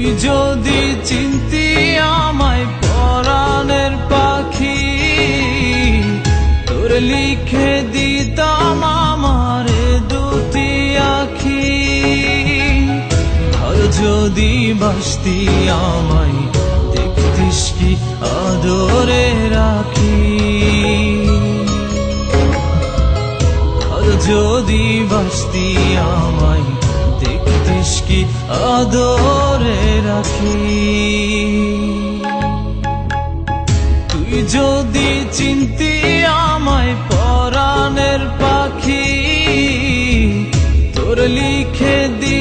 যদি চিনতি আমায় পরাণের পাখি, তোর লিখে দিতাম আমার দুটি আখি। আর যদি বাসতি আমায় দেখতিস কি আদরে রাখি। আর যদি বাসতি আমায় দেখতিস কি আদরে রাখি। তুই যদি চিনতি আমায় পরাণের পাখি, তোর লিখে দি